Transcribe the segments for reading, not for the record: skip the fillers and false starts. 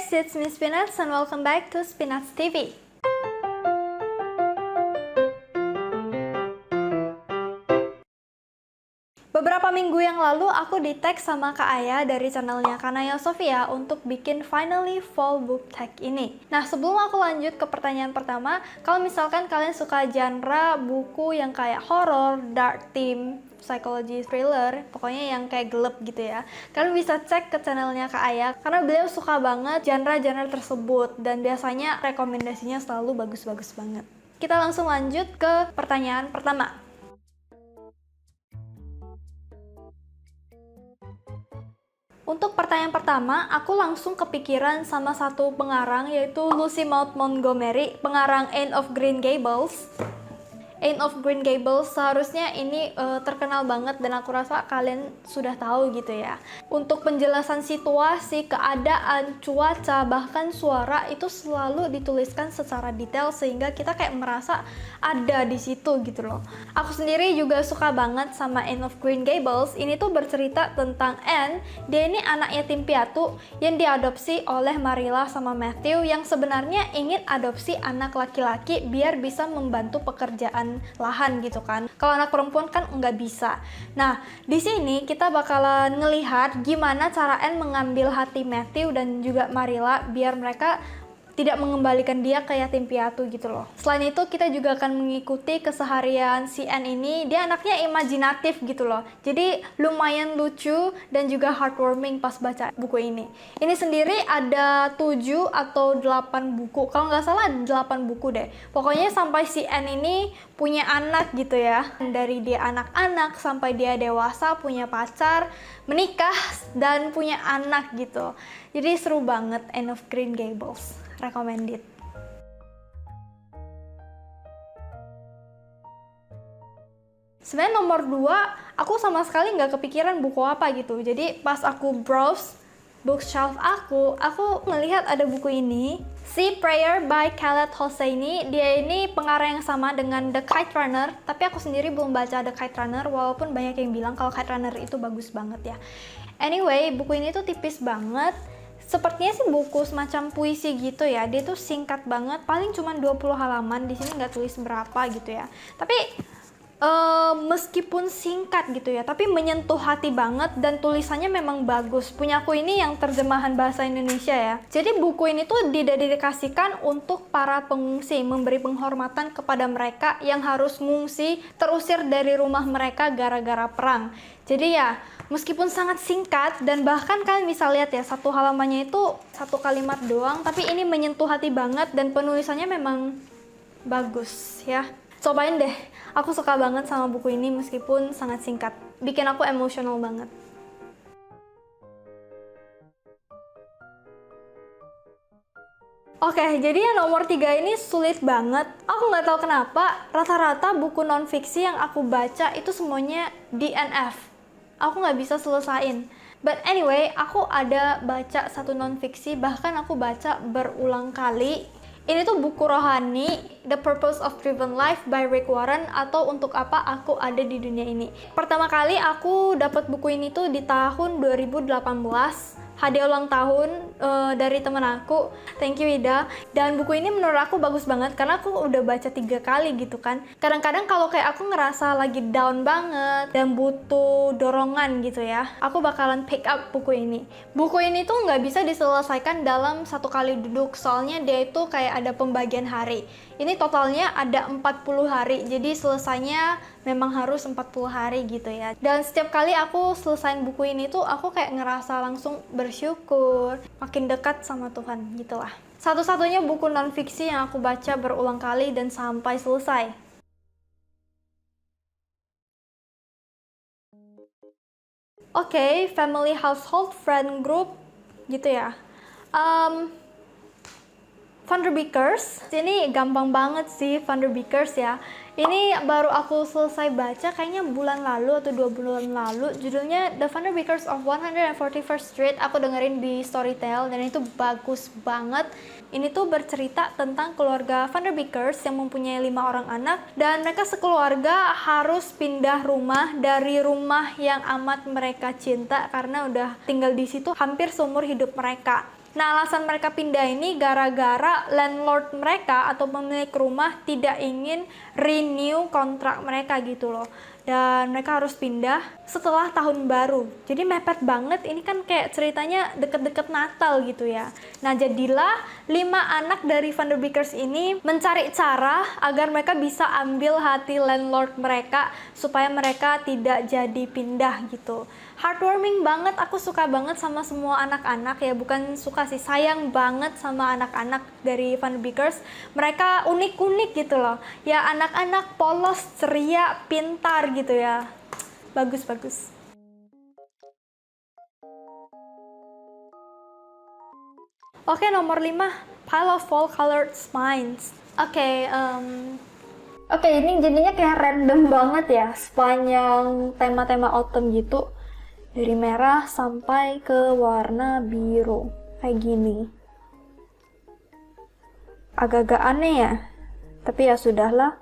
guys, it's Miss Peanuts and welcome back to Peanuts TV. Beberapa minggu yang lalu aku di-tag sama Kak Aya dari channelnya Kanaya Sofia untuk bikin Finally Fall Book Tag ini. Nah, sebelum aku lanjut ke pertanyaan pertama, kalau misalkan kalian suka genre buku yang kayak horror, dark theme, psychology thriller, pokoknya yang kayak gelap gitu ya, kalian bisa cek ke channelnya Kak Aya karena beliau suka banget genre-genre tersebut dan biasanya rekomendasinya selalu bagus-bagus banget. Kita langsung lanjut ke pertanyaan pertama. Untuk pertanyaan pertama, aku langsung kepikiran sama satu pengarang yaitu Lucy Maud Montgomery, pengarang Anne of Green Gables. Anne of Green Gables seharusnya ini terkenal banget dan aku rasa kalian sudah tahu gitu ya. Untuk penjelasan situasi, keadaan, cuaca, bahkan suara itu selalu dituliskan secara detail sehingga kita kayak merasa ada di situ gitu loh. Aku sendiri juga suka banget sama Anne of Green Gables. Ini tuh bercerita tentang Anne, dia ini anak yatim piatu yang diadopsi oleh Marilla sama Matthew yang sebenarnya ingin adopsi anak laki-laki biar bisa membantu pekerjaan lahan gitu kan. Kalau anak perempuan kan nggak bisa. Nah, di sini kita bakalan ngelihat gimana cara Anne mengambil hati Matthew dan juga Marilla biar mereka tidak mengembalikan dia ke yatim piatu gitu loh. Selain itu kita juga akan mengikuti keseharian si Anne ini. Dia anaknya imajinatif gitu loh. Jadi lumayan lucu dan juga heartwarming pas baca buku ini. Ini sendiri ada 7 atau 8 buku. Kalau nggak salah 8 buku deh. Pokoknya sampai si Anne ini punya anak gitu ya. Dari dia anak-anak sampai dia dewasa, punya pacar, menikah, dan punya anak gitu. Jadi seru banget Anne of Green Gables. Recommended. Sebenarnya nomor 2, aku sama sekali nggak kepikiran buku apa gitu. Jadi pas aku browse bookshelf aku melihat ada buku ini, Sea Prayer by Khaled Hosseini. Dia ini pengarang yang sama dengan The Kite Runner, tapi aku sendiri belum baca The Kite Runner, walaupun banyak yang bilang kalau Kite Runner itu bagus banget ya. Anyway, buku ini tuh tipis banget. Sepertinya sih buku semacam puisi gitu ya. Dia tuh singkat banget, paling cuma 20 halaman. Di sini nggak tulis berapa gitu ya. Tapi meskipun singkat gitu ya, tapi menyentuh hati banget dan tulisannya memang bagus. Punya aku ini yang terjemahan bahasa Indonesia ya. Jadi buku ini tuh didedikasikan untuk para pengungsi, memberi penghormatan kepada mereka yang harus mengungsi, terusir dari rumah mereka gara-gara perang. Jadi ya, meskipun sangat singkat dan bahkan kalian bisa lihat ya, satu halamannya itu satu kalimat doang, tapi ini menyentuh hati banget dan penulisannya memang bagus ya. Cobain deh, aku suka banget sama buku ini meskipun sangat singkat. Bikin aku emosional banget. Oke, jadi yang nomor 3 ini sulit banget. Aku nggak tahu kenapa, rata-rata buku non-fiksi yang aku baca itu semuanya DNF. Aku nggak bisa selesain. But anyway, aku ada baca satu non-fiksi, bahkan aku baca berulang kali. Ini tuh buku rohani, The Purpose of Driven Life by Rick Warren, atau Untuk Apa Aku Ada di Dunia Ini. Pertama kali aku dapat buku ini tuh di tahun 2018. Hadiah ulang tahun dari temen aku. Thank you Ida. Dan buku ini menurut aku bagus banget karena aku udah baca 3 kali gitu kan. Kadang-kadang kalau kayak aku ngerasa lagi down banget dan butuh dorongan gitu ya, aku bakalan pick up buku ini. Buku ini tuh nggak bisa diselesaikan dalam 1 kali duduk, soalnya dia itu kayak ada pembagian hari. Ini totalnya ada 40 hari, jadi selesainya memang harus 40 hari gitu ya. Dan setiap kali aku selesain buku ini tuh aku kayak ngerasa langsung bersyukur, makin dekat sama Tuhan gitu lah. Satu-satunya buku non-fiksi yang aku baca berulang kali dan sampai selesai. Oke, Family Household Friend Group gitu ya. Vanderbiekers, ini gampang banget sih Vanderbiekers ya. Ini baru aku selesai baca kayaknya bulan lalu atau 2 bulan lalu. Judulnya The Vanderbiekers of 141st Street. Aku dengerin di Storytel dan itu bagus banget. Ini tuh bercerita tentang keluarga Vanderbiekers yang mempunyai 5 orang anak dan mereka sekeluarga harus pindah rumah dari rumah yang amat mereka cinta karena udah tinggal di situ hampir seumur hidup mereka. Nah, alasan mereka pindah ini gara-gara landlord mereka atau pemilik rumah tidak ingin renew kontrak mereka gitu loh. Dan mereka harus pindah setelah tahun baru. Jadi mepet banget, ini kan kayak ceritanya deket-deket Natal gitu ya. Nah, jadilah 5 anak dari Van der Beekers ini mencari cara agar mereka bisa ambil hati landlord mereka supaya mereka tidak jadi pindah gitu. Heartwarming banget, aku suka banget sama semua anak-anak ya, bukan suka sih, sayang banget sama anak-anak dari Van der Beekers. Mereka unik-unik gitu loh. Ya anak-anak polos, ceria, pintar gitu ya. Bagus-bagus. Oke, nomor 5, Pile of Fall Colored Spines. Oke, ini jadinya kayak random banget ya, sepanjang tema-tema autumn gitu. Dari merah sampai ke warna biru, kayak gini. Agak-agak aneh ya, tapi ya sudahlah.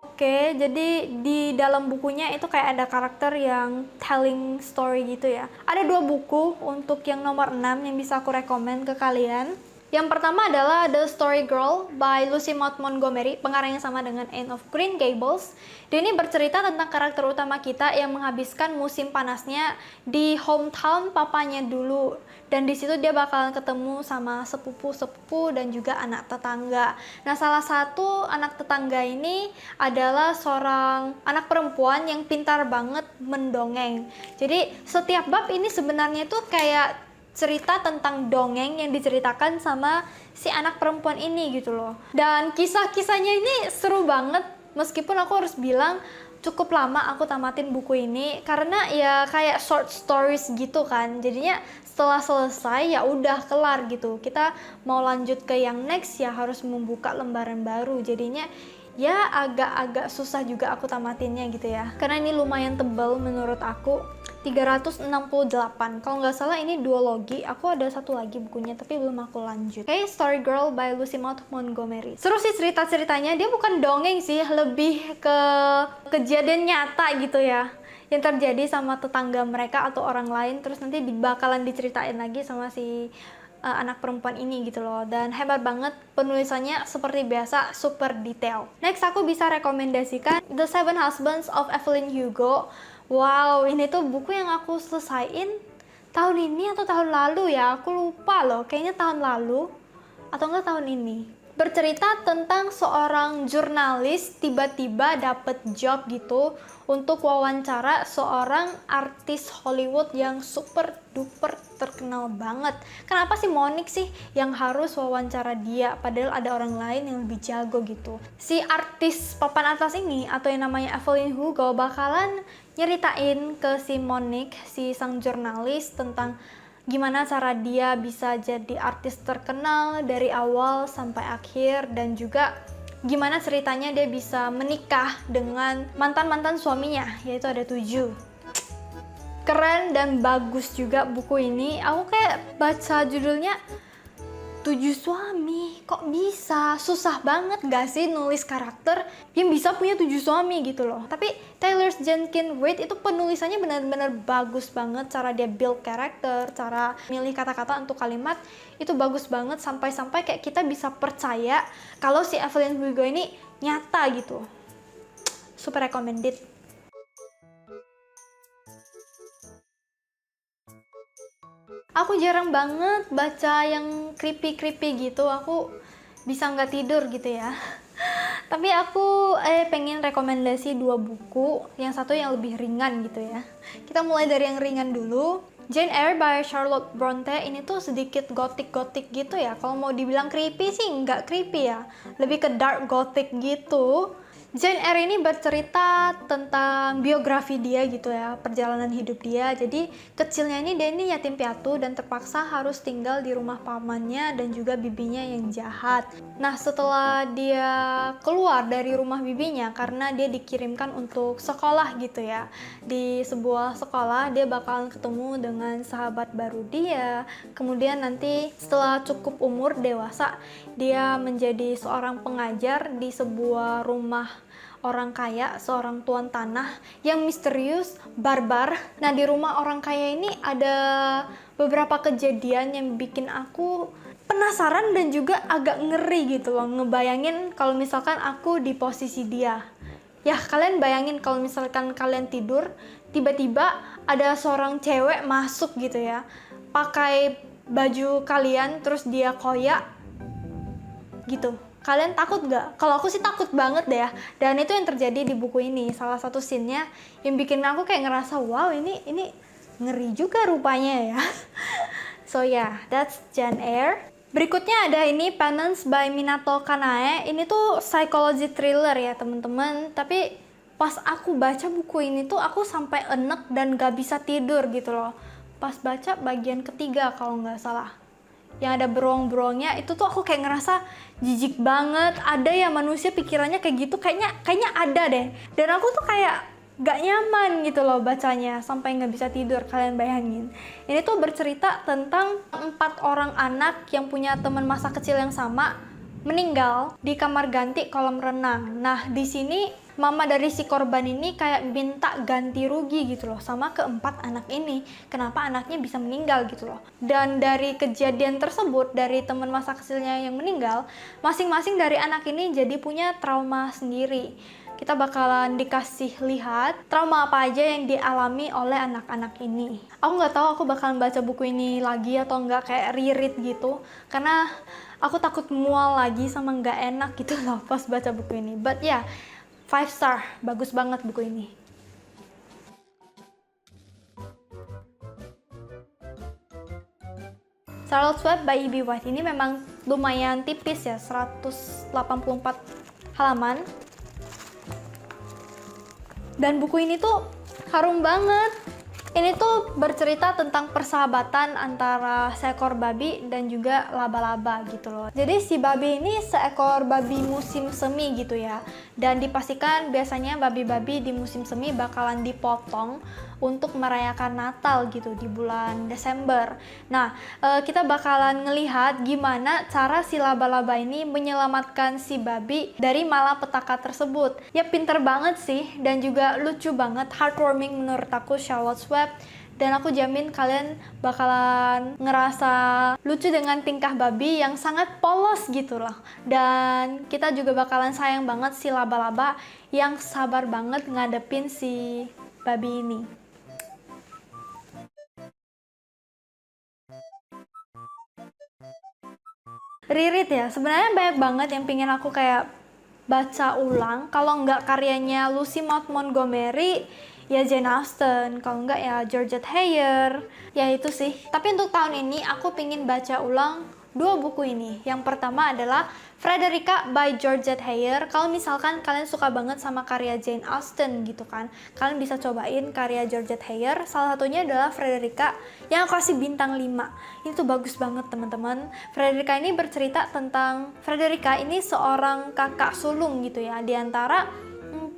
Oke, jadi di dalam bukunya itu kayak ada karakter yang telling story gitu ya. Ada 2 buku untuk yang nomor 6 yang bisa aku rekomen ke kalian. Yang pertama adalah The Story Girl by Lucy Maud Montgomery, pengarang yang sama dengan Anne of Green Gables. Dia ini bercerita tentang karakter utama kita yang menghabiskan musim panasnya di hometown papanya dulu. Dan di situ dia bakalan ketemu sama sepupu-sepupu dan juga anak tetangga. Nah, salah satu anak tetangga ini adalah seorang anak perempuan yang pintar banget mendongeng. Jadi setiap bab ini sebenarnya tuh kayak cerita tentang dongeng yang diceritakan sama si anak perempuan ini gitu loh. Dan kisah-kisahnya ini seru banget, meskipun aku harus bilang cukup lama aku tamatin buku ini karena ya kayak short stories gitu kan. Jadinya setelah selesai ya udah kelar gitu. Kita mau lanjut ke yang next ya harus membuka lembaran baru. Jadinya ya agak-agak susah juga aku tamatinnya gitu ya. Karena ini lumayan tebal menurut aku. 368. Kalau nggak salah ini duologi. Aku ada satu lagi bukunya tapi belum aku lanjut. Oke, Story Girl by Lucy Maud Montgomery. Seru sih cerita-ceritanya. Dia bukan dongeng sih, lebih ke kejadian nyata gitu ya, yang terjadi sama tetangga mereka atau orang lain, terus nanti bakalan diceritain lagi sama si anak perempuan ini gitu loh. Dan hebat banget, penulisannya seperti biasa super detail. Next aku bisa rekomendasikan The Seven Husbands of Evelyn Hugo. Wow, ini tuh buku yang aku selesaiin tahun ini atau tahun lalu ya, aku lupa loh, kayaknya tahun lalu atau enggak tahun ini. Bercerita tentang seorang jurnalis tiba-tiba dapet job gitu untuk wawancara seorang artis Hollywood yang super duper terkenal banget. Kenapa sih Monique sih yang harus wawancara dia, padahal ada orang lain yang lebih jago gitu. Si artis papan atas ini atau yang namanya Evelyn Hugo bakalan nyeritain ke si Monique, si sang jurnalis, tentang gimana cara dia bisa jadi artis terkenal dari awal sampai akhir, dan juga gimana ceritanya dia bisa menikah dengan mantan-mantan suaminya, yaitu ada 7. Keren dan bagus juga buku ini. Aku kayak baca judulnya 7 suami, kok bisa? Susah banget gak sih nulis karakter yang bisa punya 7 suami gitu loh. Tapi Taylor Jenkins Reid itu penulisannya benar-benar bagus banget. Cara dia build karakter, cara milih kata-kata untuk kalimat itu bagus banget, sampai-sampai kayak kita bisa percaya kalau si Evelyn Hugo ini nyata gitu. Super recommended. Aku jarang banget baca yang creepy-creepy gitu, aku bisa nggak tidur gitu ya. Tapi aku pengen rekomendasi 2 buku, yang satu yang lebih ringan gitu ya. Kita mulai dari yang ringan dulu. Jane Eyre by Charlotte Bronte ini tuh sedikit gothic-gothic gitu ya. Kalau mau dibilang creepy sih nggak creepy ya, lebih ke dark gothic gitu. Jane Eyre ini bercerita tentang biografi dia gitu ya, perjalanan hidup dia. Jadi kecilnya ini dia ini yatim piatu dan terpaksa harus tinggal di rumah pamannya dan juga bibinya yang jahat. Nah, setelah dia keluar dari rumah bibinya karena dia dikirimkan untuk sekolah gitu ya, di sebuah sekolah dia bakalan ketemu dengan sahabat baru dia. Kemudian nanti setelah cukup umur dewasa, dia menjadi seorang pengajar di sebuah rumah orang kaya, seorang tuan tanah yang misterius, barbar. Nah, di rumah orang kaya ini ada beberapa kejadian yang bikin aku penasaran dan juga agak ngeri gitu loh, ngebayangin kalau misalkan aku di posisi dia. Ya, kalian bayangin kalau misalkan kalian tidur, tiba-tiba ada seorang cewek masuk gitu ya, pakai baju kalian, terus dia koyak gitu. Kalian takut nggak? Kalau aku sih takut banget deh ya. Dan itu yang terjadi di buku ini. Salah satu scene-nya yang bikin aku kayak ngerasa, wow, ini ngeri juga rupanya ya. So yeah, that's Jane Eyre. Berikutnya ada ini Penance by Minato Kanae. Ini tuh psychology thriller ya teman-teman. Tapi pas aku baca buku ini tuh aku sampai enek dan gak bisa tidur gitu loh. Pas baca bagian ketiga kalau nggak salah, yang ada beruang-beruangnya, itu tuh aku kayak ngerasa jijik banget. Ada ya manusia pikirannya kayak gitu, kayaknya ada deh. Dan aku tuh kayak gak nyaman gitu loh bacanya, sampai nggak bisa tidur. Kalian bayangin, ini tuh bercerita tentang 4 orang anak yang punya teman masa kecil yang sama meninggal di kamar ganti kolam renang. Nah, di sini mama dari si korban ini kayak minta ganti rugi gitu loh sama keempat anak ini. Kenapa anaknya bisa meninggal gitu loh. Dan dari kejadian tersebut, dari teman masa kecilnya yang meninggal, masing-masing dari anak ini jadi punya trauma sendiri. Kita bakalan dikasih lihat trauma apa aja yang dialami oleh anak-anak ini. Aku nggak tahu aku bakalan baca buku ini lagi atau nggak, kayak reread gitu. Karena aku takut mual lagi sama nggak enak gitu loh pas baca buku ini. But ya, yeah, 5 star, bagus banget buku ini. Charlotte's Web by E.B. White ini memang lumayan tipis ya, 184 halaman. Dan buku ini tuh harum banget. Ini tuh bercerita tentang persahabatan antara seekor babi dan juga laba-laba gitu loh. Jadi si babi ini seekor babi musim semi gitu ya. Dan dipastikan biasanya babi-babi di musim semi bakalan dipotong untuk merayakan Natal gitu di bulan Desember. Nah, kita bakalan ngelihat gimana cara si laba-laba ini menyelamatkan si babi dari malapetaka tersebut. Ya pinter banget sih dan juga lucu banget, heartwarming menurut aku Charlotte's Web. Dan aku jamin kalian bakalan ngerasa lucu dengan tingkah babi yang sangat polos gitu loh. Dan kita juga bakalan sayang banget si laba-laba yang sabar banget ngadepin si babi ini. Reread ya, sebenarnya banyak banget yang pingin aku kayak baca ulang. Kalau nggak karyanya Lucy Maud Montgomery, ya Jane Austen. Kalau nggak ya Georgette Heyer. Ya itu sih. Tapi untuk tahun ini aku pingin baca ulang 2 buku ini. Yang pertama adalah Frederica by Georgette Heyer. Kalau misalkan kalian suka banget sama karya Jane Austen gitu kan, kalian bisa cobain karya Georgette Heyer. Salah satunya adalah Frederica yang aku kasih bintang 5. Ini tuh bagus banget teman-teman. Frederica ini bercerita tentang Frederica ini seorang kakak sulung gitu ya, di antara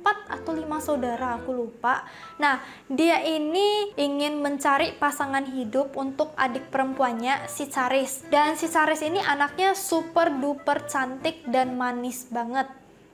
4 atau 5 saudara, aku lupa. Nah, dia ini ingin mencari pasangan hidup untuk adik perempuannya, si Charis. Dan si Charis ini anaknya super duper cantik dan manis banget.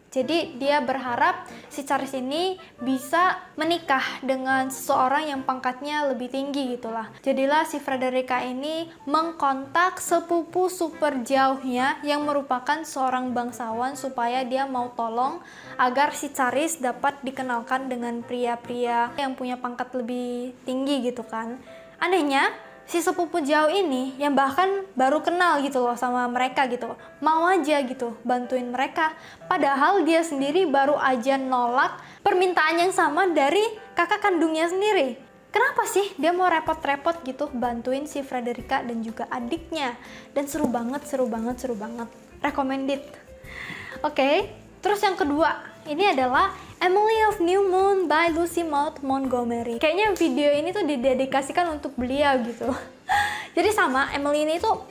Jadi dia berharap si Charis ini bisa menikah dengan seseorang yang pangkatnya lebih tinggi gitulah. Jadilah si Frederica ini mengkontak sepupu super jauhnya yang merupakan seorang bangsawan supaya dia mau tolong agar si Charis dapat dikenalkan dengan pria-pria yang punya pangkat lebih tinggi gitu kan. Anehnya si sepupu jauh ini yang bahkan baru kenal gitu loh sama mereka gitu, mau aja gitu bantuin mereka, padahal dia sendiri baru aja nolak permintaan yang sama dari kakak kandungnya sendiri. Kenapa sih dia mau repot-repot gitu bantuin si Frederica dan juga adiknya? Dan seru banget, recommended. Oke, terus yang kedua ini adalah Emily of New Moon by Lucy Maud Montgomery. Kayaknya video ini tuh didedikasikan untuk beliau gitu. Jadi sama, Emily ini tuh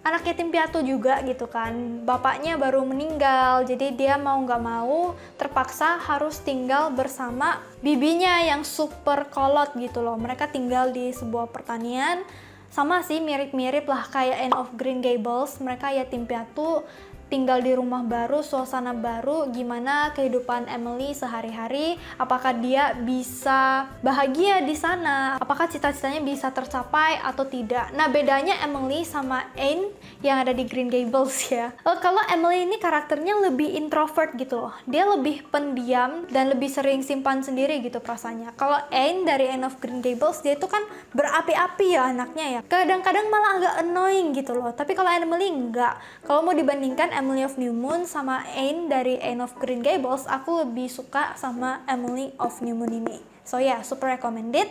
anak yatim piatu juga gitu kan. Bapaknya baru meninggal, jadi dia mau nggak mau terpaksa harus tinggal bersama bibinya yang super kolot gitu loh. Mereka tinggal di sebuah pertanian. Sama sih, mirip-mirip lah kayak Anne of Green Gables. Mereka yatim piatu, tinggal di rumah baru, suasana baru, gimana kehidupan Emily sehari-hari, apakah dia bisa bahagia di sana, apakah cita-citanya bisa tercapai atau tidak. Nah, bedanya Emily sama Anne yang ada di Green Gables ya. Kalau Emily ini karakternya lebih introvert gitu loh. Dia lebih pendiam dan lebih sering simpan sendiri gitu perasaannya. Kalau Anne dari Anne of Green Gables, dia itu kan berapi-api ya anaknya ya. Kadang-kadang malah agak annoying gitu loh. Tapi kalau Emily enggak. Kalau mau dibandingkan Emily of New Moon sama Anne dari Anne of Green Gables, aku lebih suka sama Emily of New Moon ini. So yeah, super recommended.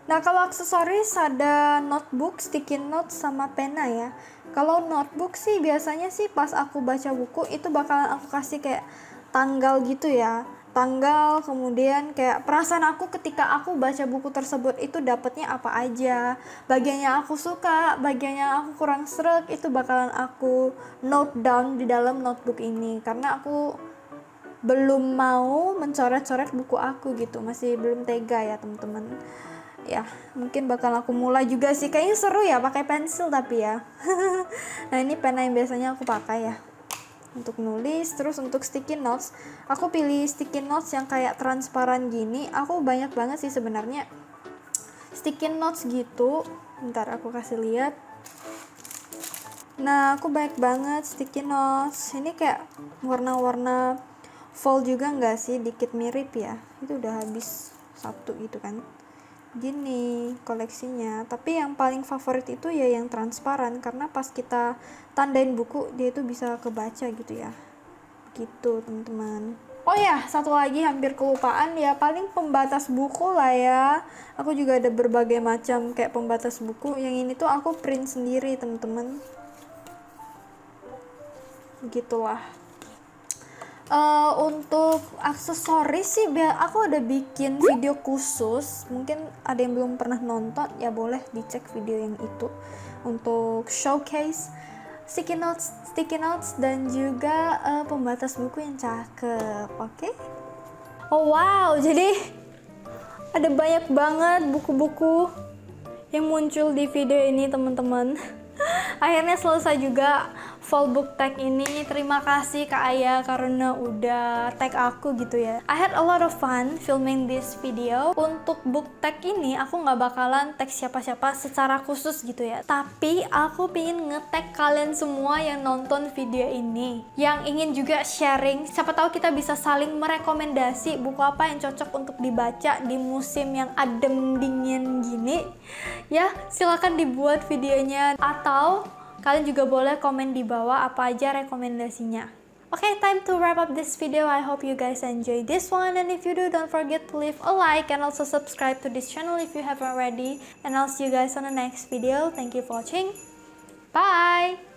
Nah, kalau aksesoris ada notebook, sticky notes, sama pena ya. Kalau notebook sih biasanya sih pas aku baca buku itu bakalan aku kasih kayak tanggal gitu ya. Tanggal, kemudian kayak perasaan aku ketika aku baca buku tersebut itu dapetnya apa aja. Bagian yang aku suka, bagian yang aku kurang sreg itu bakalan aku note down di dalam notebook ini. Karena aku belum mau mencoret-coret buku aku gitu, masih belum tega ya teman-teman. Ya, mungkin bakal aku mulai juga sih. Kayaknya seru ya pakai pensil tapi ya. Nah, ini pena yang biasanya aku pakai ya untuk nulis. Terus untuk sticky notes, aku pilih sticky notes yang kayak transparan gini. Aku banyak banget sih sebenarnya sticky notes gitu. Bentar aku kasih lihat. Nah, aku banyak banget sticky notes. Ini kayak warna-warna fall juga nggak sih? Dikit mirip ya. Itu udah habis satu gitu kan. Gini koleksinya, tapi yang paling favorit itu ya yang transparan, karena pas kita tandain buku dia itu bisa kebaca gitu ya, gitu teman-teman. Oh ya, satu lagi hampir kelupaan ya, paling pembatas buku lah ya. Aku juga ada berbagai macam kayak pembatas buku. Yang ini tuh aku print sendiri teman-teman, gitulah. Untuk aksesoris sih aku ada bikin video khusus, mungkin ada yang belum pernah nonton ya, boleh dicek video yang itu untuk showcase sticky notes dan juga pembatas buku yang cakep. Oke? Oh wow, jadi ada banyak banget buku-buku yang muncul di video ini teman-teman. Akhirnya selesai juga fall book tag ini. Terima kasih Kak Aya karena udah tag aku gitu ya. I had a lot of fun filming this video. Untuk book tag ini aku nggak bakalan tag siapa-siapa secara khusus gitu ya. Tapi aku pengen nge-tag kalian semua yang nonton video ini, yang ingin juga sharing. Siapa tahu kita bisa saling merekomendasi buku apa yang cocok untuk dibaca di musim yang adem dingin gini. Ya, silakan dibuat videonya, atau kalian juga boleh komen di bawah apa aja rekomendasinya. Okay, time to wrap up this video. I hope you guys enjoy this one, and if you do, don't forget to leave a like and also subscribe to this channel if you haven't already. And I'll see you guys on the next video. Thank you for watching. Bye!